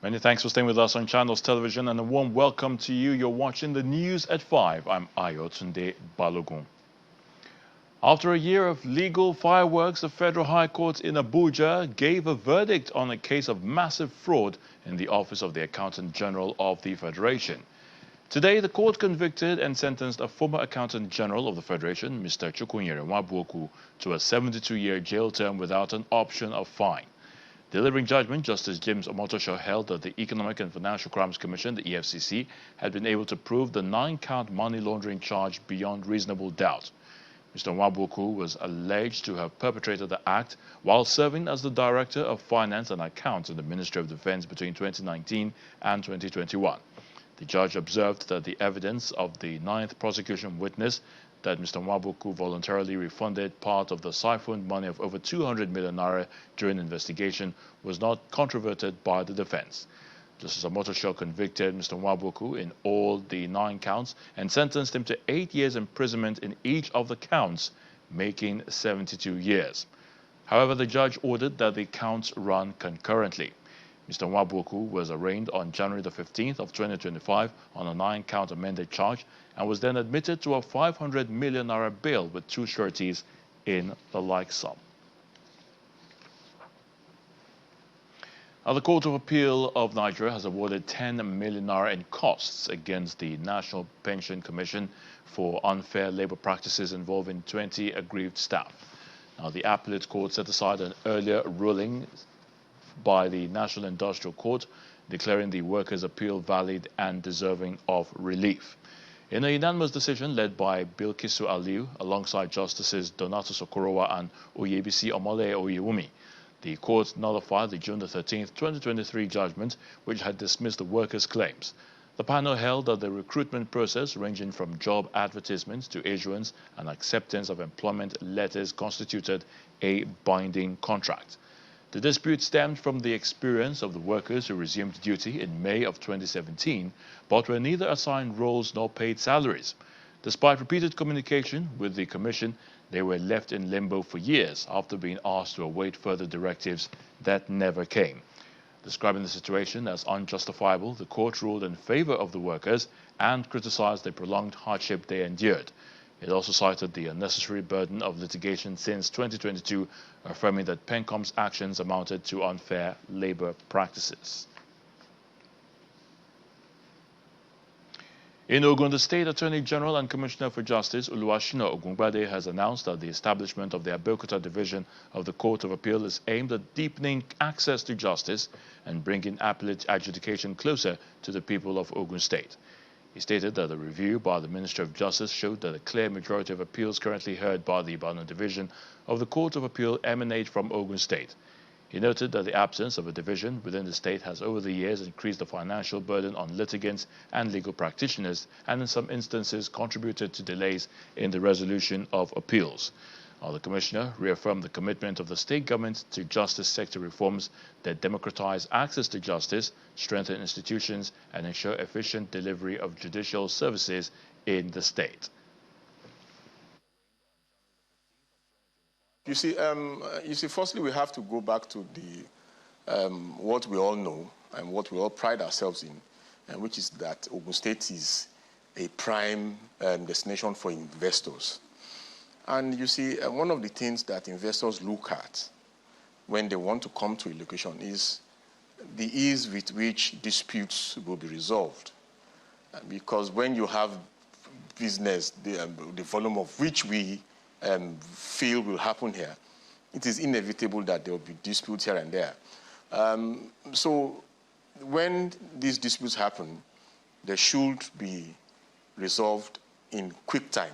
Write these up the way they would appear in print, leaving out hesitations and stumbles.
Many thanks for staying with us on Channels Television, and a warm welcome to you. You're watching the news at 5. I'm Ayotunde Balogun. After a year of legal fireworks, the Federal High Court in Abuja gave a verdict on a case of massive fraud in the Office of the Accountant General of the Federation. Today, the court convicted and sentenced a former Accountant General of the Federation, Mr. Chukwunyere Nwabwoku, to a 72-year jail term without an option of fine. Delivering judgment, Justice James Omotosho held that the Economic and Financial Crimes Commission, the EFCC, had been able to prove the 9-count money laundering charge beyond reasonable doubt. Mr. Nwabwoku was alleged to have perpetrated the act while serving as the Director of Finance and Accounts in the Ministry of Defense between 2019 and 2021. The judge observed that the evidence of the 9th prosecution witness that Mr. Nwabwoku voluntarily refunded part of the siphoned money of over 200 million naira during the investigation was not controverted by the defense. Justice Omotosho convicted Mr. Nwabwoku in all the 9 counts and sentenced him to 8 years imprisonment in each of the counts, making 72 years. However, the judge ordered that the counts run concurrently. Mr. Nwabwoku was arraigned on January the 15th of 2025 on a 9-count amended charge and was then admitted to a 500 million naira bail with 2 sureties in the like sum. Now, the Court of Appeal of Niger has awarded 10 million naira in costs against the National Pension Commission for unfair labor practices involving 20 aggrieved staff. Now, the appellate court set aside an earlier ruling by the National Industrial Court, declaring the workers' appeal valid and deserving of relief. In a unanimous decision led by Bilkisu Aliu alongside Justices Donato Sokorowa and Oyebisi Omole Oyewumi, the court nullified the June 13, 2023 judgment, which had dismissed the workers' claims. The panel held that the recruitment process, ranging from job advertisements to issuance and acceptance of employment letters, constituted a binding contract. The dispute stemmed from the experience of the workers who resumed duty in May of 2017, but were neither assigned roles nor paid salaries. Despite repeated communication with the Commission, they were left in limbo for years after being asked to await further directives that never came. Describing the situation as unjustifiable, the court ruled in favor of the workers and criticized the prolonged hardship they endured. It also cited the unnecessary burden of litigation since 2022, affirming that PenCom's actions amounted to unfair labor practices. In Ogun, the State Attorney General and Commissioner for Justice, Oluwashina Ogungbade, has announced that the establishment of the Abeokuta Division of the Court of Appeal is aimed at deepening access to justice and bringing appellate adjudication closer to the people of Ogun State. He stated that a review by the Ministry of Justice showed that a clear majority of appeals currently heard by the Ibadan Division of the Court of Appeal emanate from Ogun State. He noted that the absence of a division within the state has over the years increased the financial burden on litigants and legal practitioners, and in some instances contributed to delays in the resolution of appeals. The Commissioner reaffirmed the commitment of the state government to justice sector reforms that democratize access to justice, strengthen institutions, and ensure efficient delivery of judicial services in the state. You see, firstly, we have to go back to the what we all know and what we all pride ourselves in, and which is that Ogun State is a prime destination for investors. And you see, one of the things that investors look at when they want to come to a location is the ease with which disputes will be resolved. Because when you have business, the volume of which we feel will happen here, it is inevitable that there will be disputes here and there. So when these disputes happen, they should be resolved in quick time.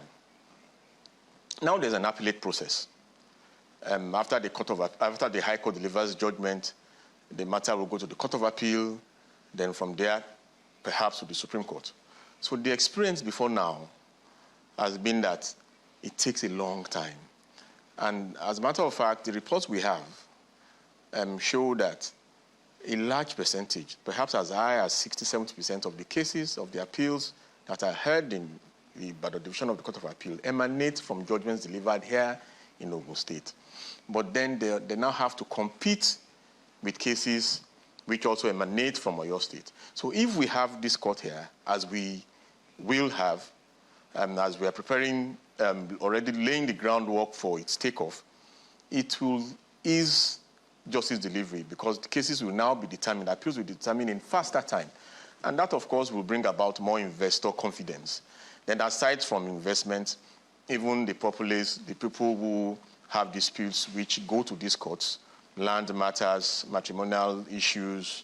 Now there's an appellate process. After the High Court delivers judgment, the matter will go to the Court of Appeal, then from there, perhaps to the Supreme Court. So the experience before now has been that it takes a long time. And as a matter of fact, the reports we have show that a large percentage, perhaps as high as 60–70% of the cases of the appeals that are heard in the Ibadan Division of the Court of Appeal emanate from judgments delivered here in Ogun State. But then they now have to compete with cases which also emanate from Oyo State. So if we have this court here, as we will have, as we are preparing, already laying the groundwork for its takeoff, it will ease justice delivery because the cases will now be determined, appeals will be determined in faster time. And that, of course, will bring about more investor confidence. Then aside from investment, even the populace, the people who have disputes which go to these courts, land matters, matrimonial issues,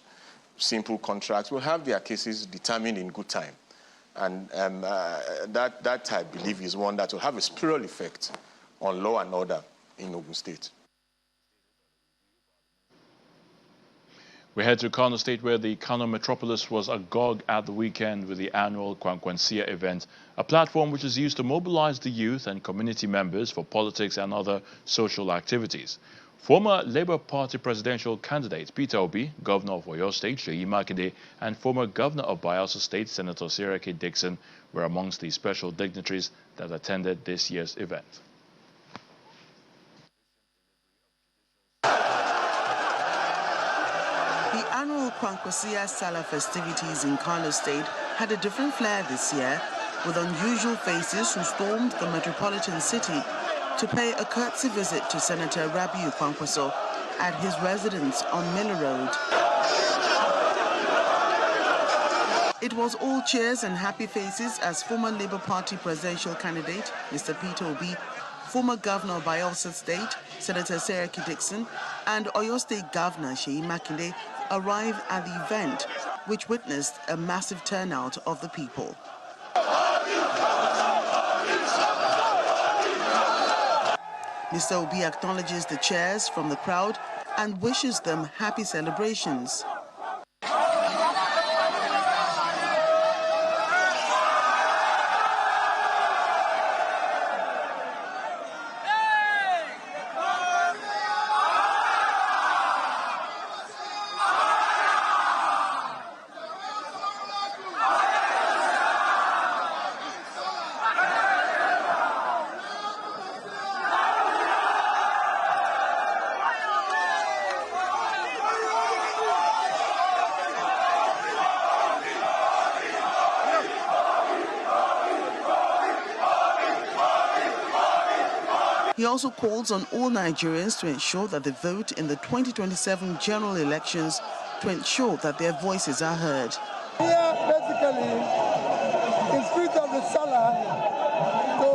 simple contracts, will have their cases determined in good time. And that, I believe, is one that will have a spiral effect on law and order in Ogun State. We head to Kano State, where the Kano metropolis was agog at the weekend with the annual Kwankwasiyya event, a platform which is used to mobilize the youth and community members for politics and other social activities. Former Labour Party presidential candidate Peter Obi, Governor of Oyo State Seyi Makinde, and former Governor of Bayelsa State Senator Seriki Dixon were amongst the special dignitaries that attended this year's event. The annual Kwankwasiyya Salah festivities in Kano State had a different flair this year, with unusual faces who stormed the metropolitan city to pay a courtesy visit to Senator Rabiu Kwankwaso at his residence on Miller Road. It was all cheers and happy faces as former Labour Party presidential candidate Mr. Peter Obi, former Governor of Bayelsa State Senator Seriki Dixon, and Oyo State Governor Seyi Makinde arrived at the event, which witnessed a massive turnout of the people. Mr. Obi acknowledges the cheers from the crowd and wishes them happy celebrations. He also calls on all Nigerians to ensure that they vote in the 2027 general elections to ensure that their voices are heard. Here, basically, in spirit of the Salah, to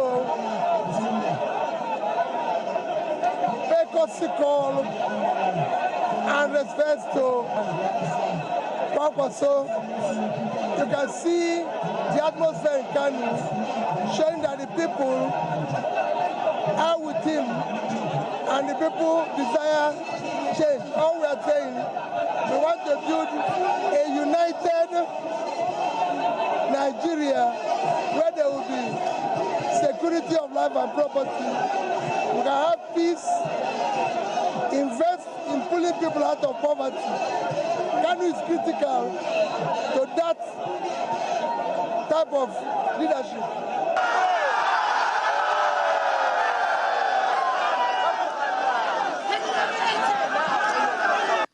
pay courtesy call and respect to Kwankwaso. You can see the atmosphere in Kano, showing that the people are with him and the people desire change. All we are saying, we want to build a united Nigeria where there will be security of life and property. We can have peace, invest in pulling people out of poverty. Kano is critical to that type of leadership.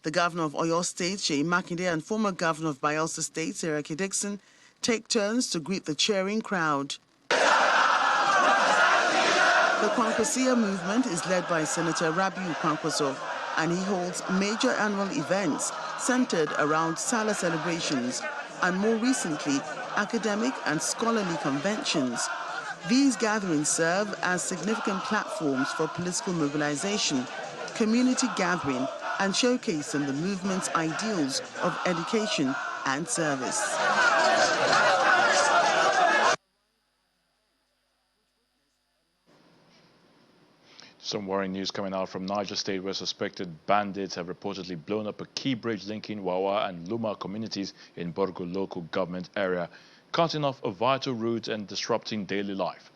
The Governor of Oyo State, Seyi Makinde, and former Governor of Bayelsa State, Seriki Dixon, take turns to greet the cheering crowd. The Kwankwasiyya movement is led by Senator Rabiu Kwankwaso, and he holds major annual events centered around Salah celebrations and, more recently, academic and scholarly conventions. These gatherings serve as significant platforms for political mobilization, community gathering, and showcasing the movement's ideals of education and service. Some worrying news coming out from Niger State, where suspected bandits have reportedly blown up a key bridge linking Wawa and Luma communities in Borgo local government area, cutting off a vital route and disrupting daily life.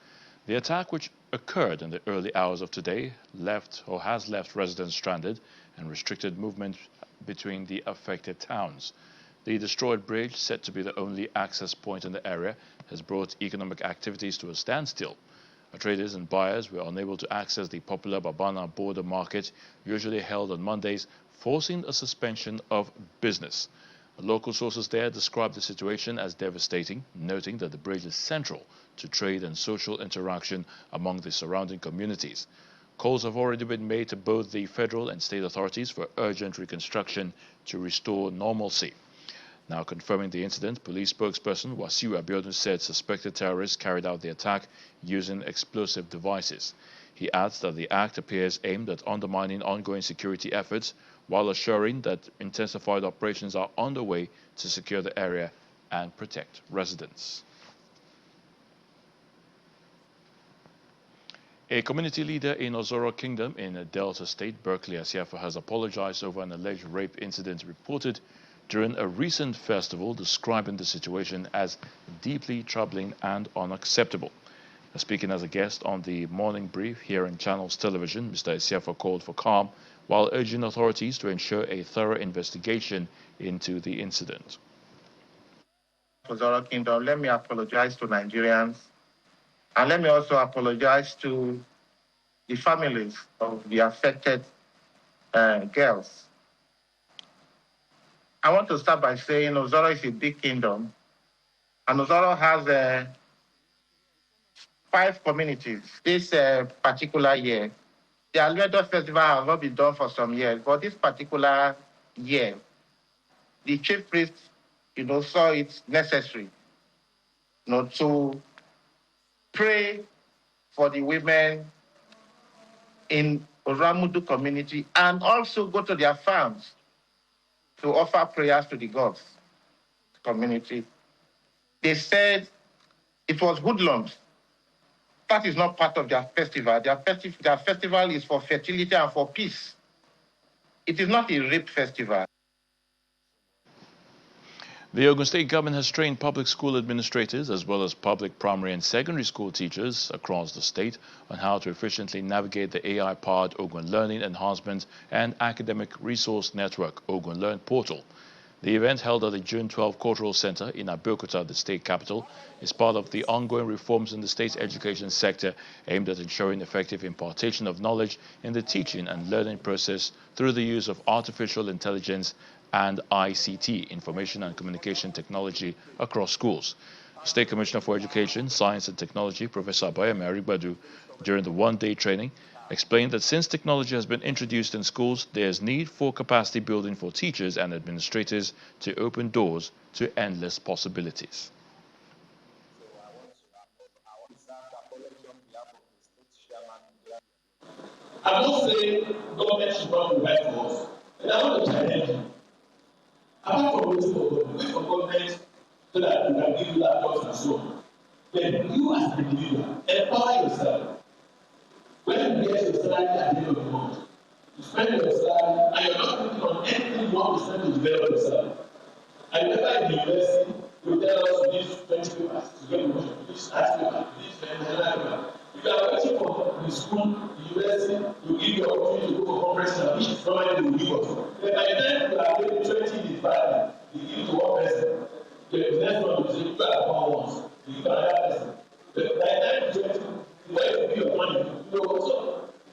The attack, which occurred in the early hours of today, has left residents stranded and restricted movement between the affected towns. The destroyed bridge, said to be the only access point in the area, has brought economic activities to a standstill. Traders and buyers were unable to access the popular Babana border market, usually held on Mondays, forcing a suspension of business. Local sources there described the situation as devastating, noting that the bridge is central to trade and social interaction among the surrounding communities. Calls have already been made to both the federal and state authorities for urgent reconstruction to restore normalcy. Now confirming the incident, police spokesperson Kwankwasiyya said suspected terrorists carried out the attack using explosive devices. He adds that the act appears aimed at undermining ongoing security efforts while assuring that intensified operations are underway to secure the area and protect residents. A community leader in Ozoro Kingdom in Delta State, Kwankwasiyya, has apologized over an alleged rape incident reported during a recent festival, describing the situation as deeply troubling and unacceptable. Speaking as a guest on the morning brief here in Channels Television, Mr. Isiafa called for calm while urging authorities to ensure a thorough investigation into the incident. Ozoro Kingdom, let me apologize to Nigerians, and let me also apologize to the families of the affected girls. I want to start by saying Ozoro is a big kingdom, and Ozoro has 5 communities. This particular year, the Almedo Festival has not been done for some years, but this particular year, the chief priest, saw it necessary, to pray for the women in Oramudu community and also go to their farms to offer prayers to the gods community. They said it was hoodlums. That is not part of their festival. Their festival is for fertility and for peace. It is not a rape festival. The Ogun State government has trained public school administrators as well as public primary and secondary school teachers across the state on how to efficiently navigate the AI-powered Ogun Learning Enhancement and Academic Resource Network Ogun Learn portal. The event, held at the June 12 Cultural Center in Abeokuta, the state capital, is part of the ongoing reforms in the state's education sector aimed at ensuring effective impartation of knowledge in the teaching and learning process through the use of artificial intelligence and ICT, Information and Communication Technology, across schools. State Commissioner for Education, Science and Technology, Professor Abayemi Arigbadu, during the one-day training, explained that since technology has been introduced in schools, there is need for capacity building for teachers and administrators to open doors to endless possibilities. I'm not saying government should not provide for us, but I want to challenge you. Apart from waiting for government, wait for government so that we can give you laptops and so on. Then you as an individual, empower yourself. When you get your salary at the end of the month, you spend your salary and you're not thinking on anything you want to spend to develop yourself. I remember in the university, you tell us to use 20 papers to get promotion, to use art paper, to use paper. If you are waiting for the school, the university, you give you opportunity to go for conference, which is normally the give us. Then by the time you are maybe 20 in the department, you give it to one person. The next one will say, you are upon once, you give another person. But by the time you 20, where you give your money, so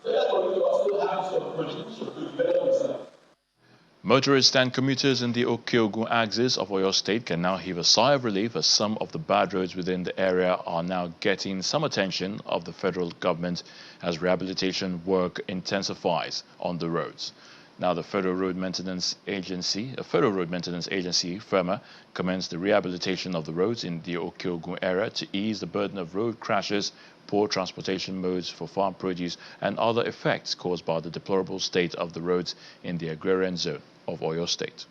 that's why you also have some contribution to develop yourself. Motorists and commuters in the Okeogun axis of Oyo State can now heave a sigh of relief as some of the bad roads within the area are now getting some attention of the federal government as rehabilitation work intensifies on the roads. Now, the Federal Road Maintenance Agency, FEMA, commenced the rehabilitation of the roads in the Okeogun area to ease the burden of road crashes, poor transportation modes for farm produce, and other effects caused by the deplorable state of the roads in the agrarian zone of Oyo State.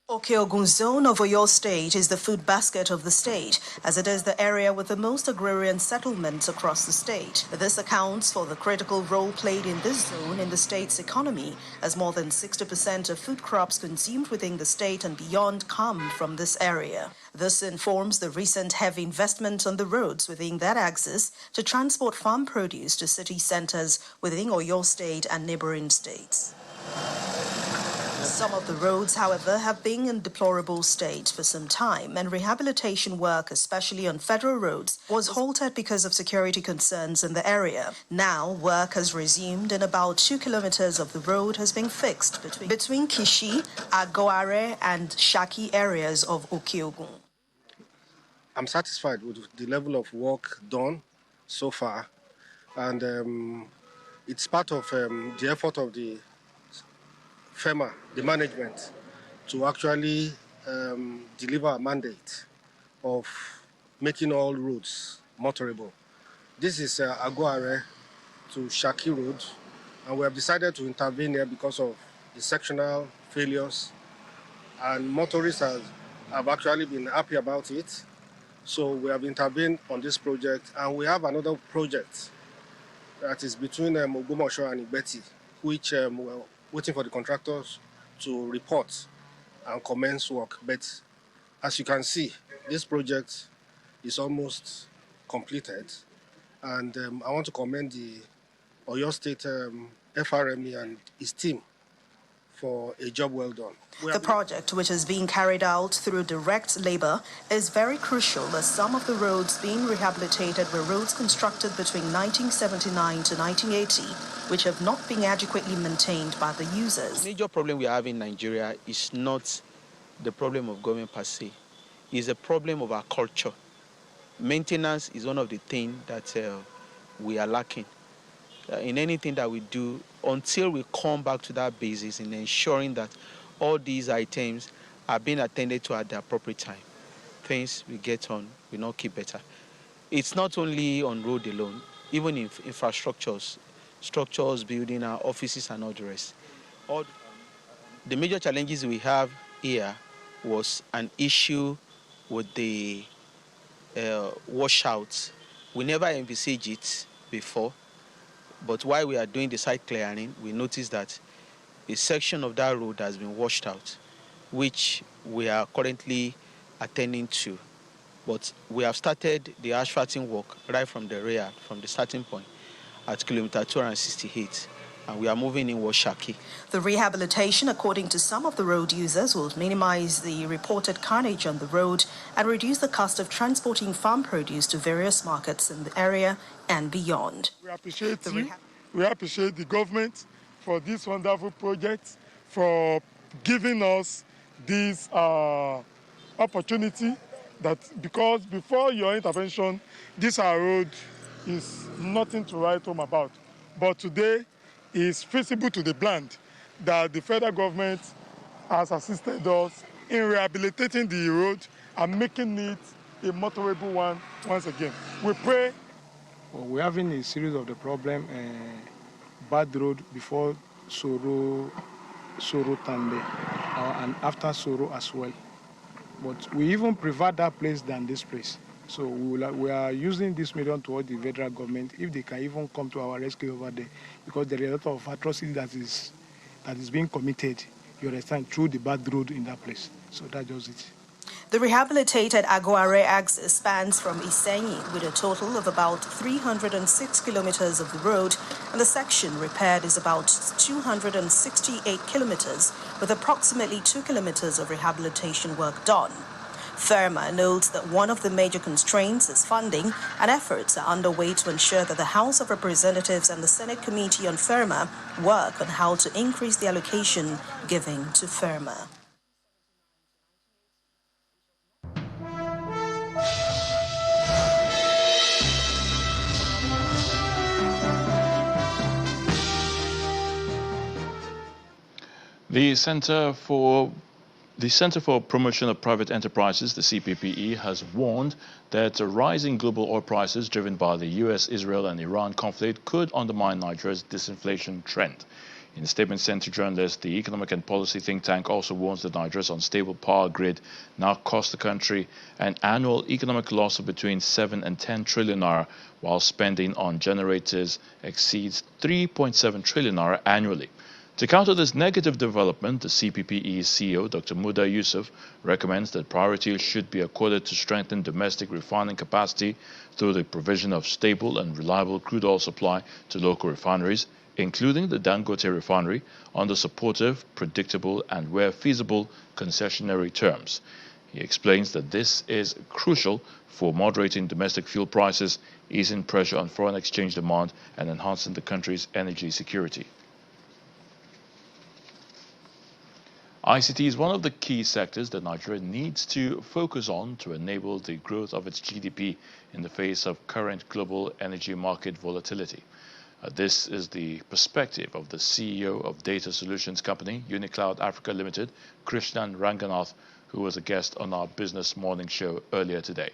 Okeogun zone of Oyo State is the food basket of the state, as it is the area with the most agrarian settlements across the state. This accounts for the critical role played in this zone in the state's economy, as more than 60% of food crops consumed within the state and beyond come from this area. This informs the recent heavy investment on the roads within that axis to transport farm produce to city centers within Oyo State and neighboring states. Some of the roads, however, have been in deplorable state for some time, and rehabilitation work, especially on federal roads, was halted because of security concerns in the area. Now, work has resumed and about 2 kilometers of the road has been fixed between Kishi, Agoare, and Shaki areas of Okiogun. I'm satisfied with the level of work done so far, and it's part of the effort of the FEMA, the management, to actually deliver a mandate of making all roads motorable. This is Agoare to Shaki Road, and we have decided to intervene here because of the sectional failures, and motorists have actually been happy about it. So we have intervened on this project, and we have another project that is between Ogumosho and Igbeti, which we're waiting for the contractors to report and commence work. But as you can see, this project is almost completed, and I want to commend the Oyo State FRME and his team for a job well done. The project, which is being carried out through direct labor, is very crucial as some of the roads being rehabilitated were roads constructed between 1979 to 1980, which have not been adequately maintained by the users. The major problem we have in Nigeria is not the problem of government per se. It's a problem of our culture. Maintenance is one of the things that we are lacking. In anything that we do, until we come back to that basis in ensuring that all these items are being attended to at the appropriate time, things we get on will not keep better. It's not only on road alone, even in infrastructures, structures, building our offices and all the rest. The major challenges we have here was an issue with the washouts. We never envisaged it before. But while we are doing the site clearing, we noticed that a section of that road has been washed out, which we are currently attending to. But we have started the asphalting work right from the rear, from the starting point at kilometer 268, and we are moving in Shaki. The rehabilitation, according to some of the road users, will minimize the reported carnage on the road and reduce the cost of transporting farm produce to various markets in the area and beyond. We appreciate we appreciate the government for this wonderful project, for giving us this opportunity, that because before your intervention, this road is nothing to write home about. But today is feasible to the blind that the federal government has assisted us in rehabilitating the road and making it a motorable one once again. We pray. We're having a series of the problem, bad road before Soro Tande, and after Soro as well. But we even prefer that place than this place. So we are using this million toward the federal government, if they can even come to our rescue over there, because there are a lot of atrocities that is being committed, you understand, through the bad road in that place. So that's just it. The rehabilitated Agoare axis spans from Isenyi with a total of about 306 kilometers of the road, and the section repaired is about 268 kilometers, with approximately 2 kilometers of rehabilitation work done. FERMA notes that one of the major constraints is funding, and efforts are underway to ensure that the House of Representatives and the Senate Committee on FERMA work on how to increase the allocation given to FERMA. The Center for Promotion of Private Enterprises, the CPPE, has warned that rising global oil prices driven by the US, Israel and Iran conflict could undermine Nigeria's disinflation trend. In a statement sent to journalists, the economic and policy think tank also warns that Nigeria's unstable power grid now costs the country an annual economic loss of between 7 and 10 trillion naira, while spending on generators exceeds 3.7 trillion naira annually. To counter this negative development, the CPPE's CEO, Dr. Muda Yusuf, recommends that priority should be accorded to strengthen domestic refining capacity through the provision of stable and reliable crude oil supply to local refineries, including the Dangote refinery, under supportive, predictable, and where feasible, concessionary terms. He explains that this is crucial for moderating domestic fuel prices, easing pressure on foreign exchange demand, and enhancing the country's energy security. ICT is one of the key sectors that Nigeria needs to focus on to enable the growth of its GDP in the face of current global energy market volatility. This is the perspective of the CEO of data solutions company Unicloud Africa Limited, Krishnan Ranganath, who was a guest on our Business Morning show earlier today.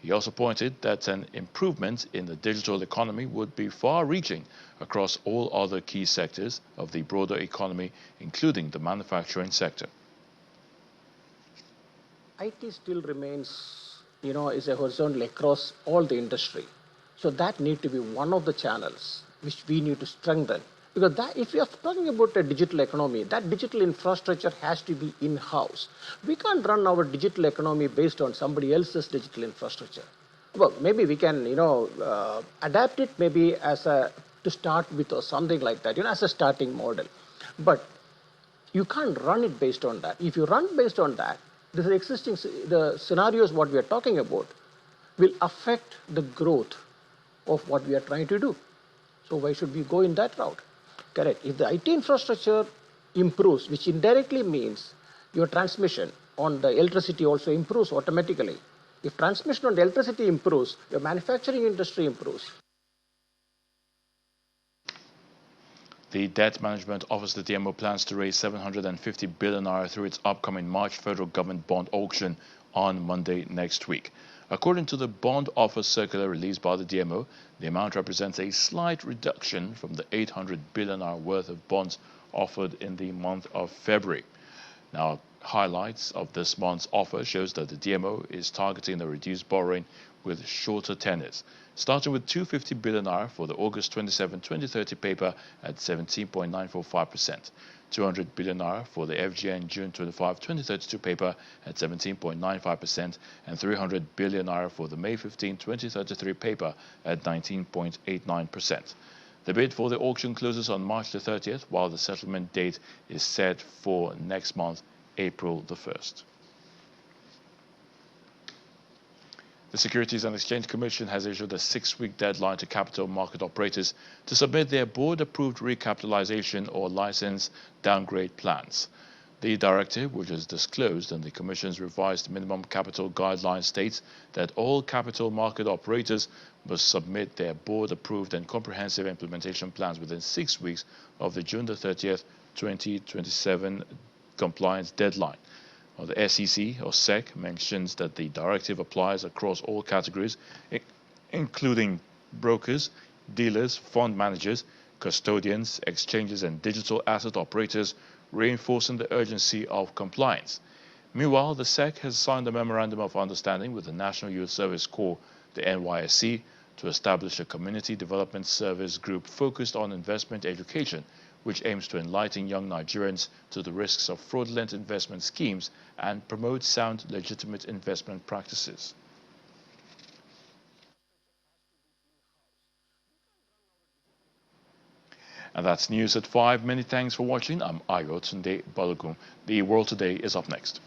He also pointed that an improvement in the digital economy would be far-reaching across all other key sectors of the broader economy, including the manufacturing sector. IT still remains, is a horizontal across all the industry. So that need to be one of the channels which we need to strengthen. Because if we are talking about a digital economy, that digital infrastructure has to be in-house. We can't run our digital economy based on somebody else's digital infrastructure. Well, maybe we can, adapt it maybe to start with or something like that, as a starting model. But you can't run it based on that. If you run based on that, the scenarios what we are talking about will affect the growth of what we are trying to do. So why should we go in that route? Correct. If the IT infrastructure improves, which indirectly means your transmission on the electricity also improves automatically. If transmission on the electricity improves, your manufacturing industry improves. The Debt Management Office, the DMO, plans to raise 750 billion naira through its upcoming March federal government bond auction on Monday next week. According to the bond offer circular released by the DMO, the amount represents a slight reduction from the 800 billion worth of bonds offered in the month of February. Now, highlights of this month's offer shows that the DMO is targeting the reduced borrowing with shorter tenors, starting with 250 billion for the August 27, 2030 paper at 17.945%. 200 billion naira for the FGN June 25, 2032 paper at 17.95%, and 300 billion naira for the May 15, 2033 paper at 19.89%. The bid for the auction closes on March the 30th, while the settlement date is set for next month, April the 1st. The Securities and Exchange Commission has issued a 6-week deadline to capital market operators to submit their board-approved recapitalization or license downgrade plans. The directive, which is disclosed in the Commission's revised minimum capital guidelines, states that all capital market operators must submit their board-approved and comprehensive implementation plans within 6 weeks of the June the 30th, 2027 compliance deadline. The SEC or SEC mentions that the directive applies across all categories, including brokers, dealers, fund managers, custodians, exchanges, and digital asset operators, reinforcing the urgency of compliance. Meanwhile, the SEC has signed a memorandum of understanding with the National Youth Service Corps, the NYSC, to establish a community development service group focused on investment education, which aims to enlighten young Nigerians to the risks of fraudulent investment schemes and promote sound, legitimate investment practices. And that's news at 5. Many thanks for watching. I'm Ayotunde Balogun. The World Today is up next.